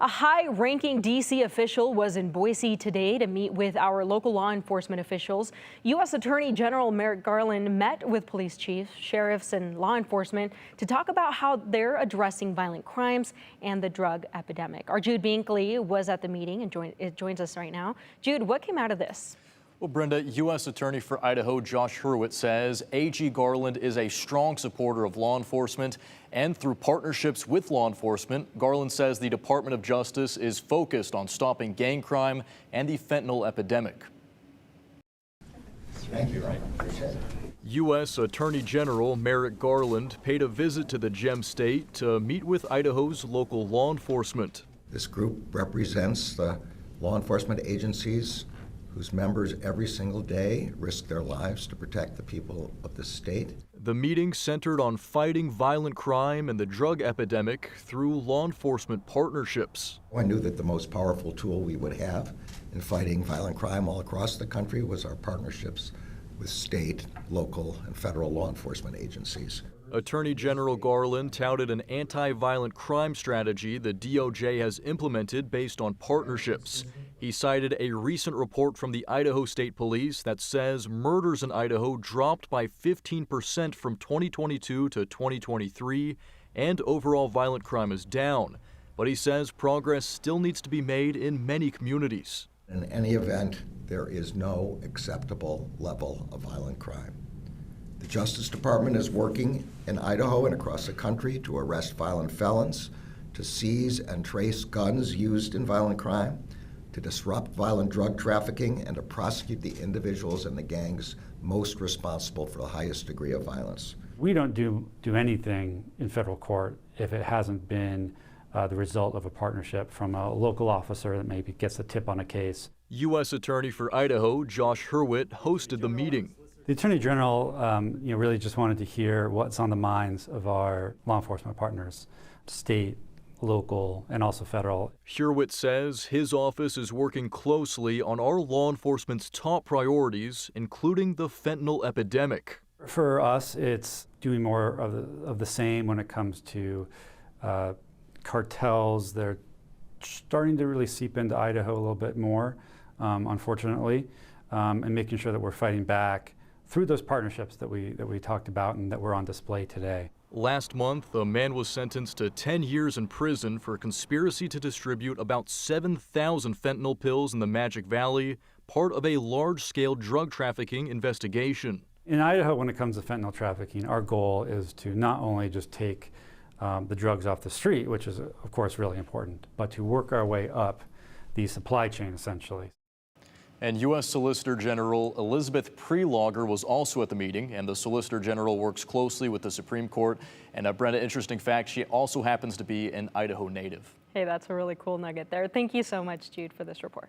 A high-ranking D.C. official was in Boise today to meet with our local law enforcement officials. U.S. Attorney General Merrick Garland met with police chiefs, sheriffs, and law enforcement to talk about how they're addressing violent crimes and the drug epidemic. Our Jude Binkley was at the meeting and joins us right now. Jude, what came out of this? Well, Brenda, U.S. Attorney for Idaho Josh Hurwit says AG Garland is a strong supporter of law enforcement, and through partnerships with law enforcement, Garland says the Department of Justice is focused on stopping gang crime and the fentanyl epidemic. Thank you. Appreciate it. U.S. Attorney General Merrick Garland paid a visit to the Gem State to meet with Idaho's local law enforcement. This group represents the law enforcement agencies whose members every single day risk their lives to protect the people of the state. The meeting centered on fighting violent crime and the drug epidemic through law enforcement partnerships. I knew that the most powerful tool we would have in fighting violent crime all across the country was our partnerships with state, local, and federal law enforcement agencies. Attorney General Garland touted an anti-violent crime strategy the DOJ has implemented based on partnerships. He cited a recent report from the Idaho State Police that says murders in Idaho dropped by 15% from 2022 to 2023, and overall violent crime is down. But he says progress still needs to be made in many communities. In any event, there is no acceptable level of violent crime. The Justice Department is working in Idaho and across the country to arrest violent felons, to seize and trace guns used in violent crime, to disrupt violent drug trafficking, and to prosecute the individuals and the gangs most responsible for the highest degree of violence. We don't do anything in federal court if it hasn't been the result of a partnership from a local officer that maybe gets a tip on a case. U.S. Attorney for Idaho Josh Hurwit hosted the meeting. The Attorney General really just wanted to hear what's on the minds of our law enforcement partners, state, local, and also federal. Hurwit says his office is working closely on our law enforcement's top priorities, including the fentanyl epidemic. For us, it's doing more of the same when it comes to cartels. They're starting to really seep into Idaho a little bit more, unfortunately, and making sure that we're fighting back through those partnerships that we talked about and that were on display today. Last month, a man was sentenced to 10 years in prison for conspiracy to distribute about 7,000 fentanyl pills in the Magic Valley, part of a large-scale drug trafficking investigation. In Idaho, when it comes to fentanyl trafficking, our goal is to not only just take the drugs off the street, which is, of course, really important, but to work our way up the supply chain, essentially. And U.S. Solicitor General Elizabeth Prelogger was also at the meeting, and the Solicitor General works closely with the Supreme Court. And Brenda, interesting fact, she also happens to be an Idaho native. Hey, that's a really cool nugget there. Thank you so much, Jude, for this report.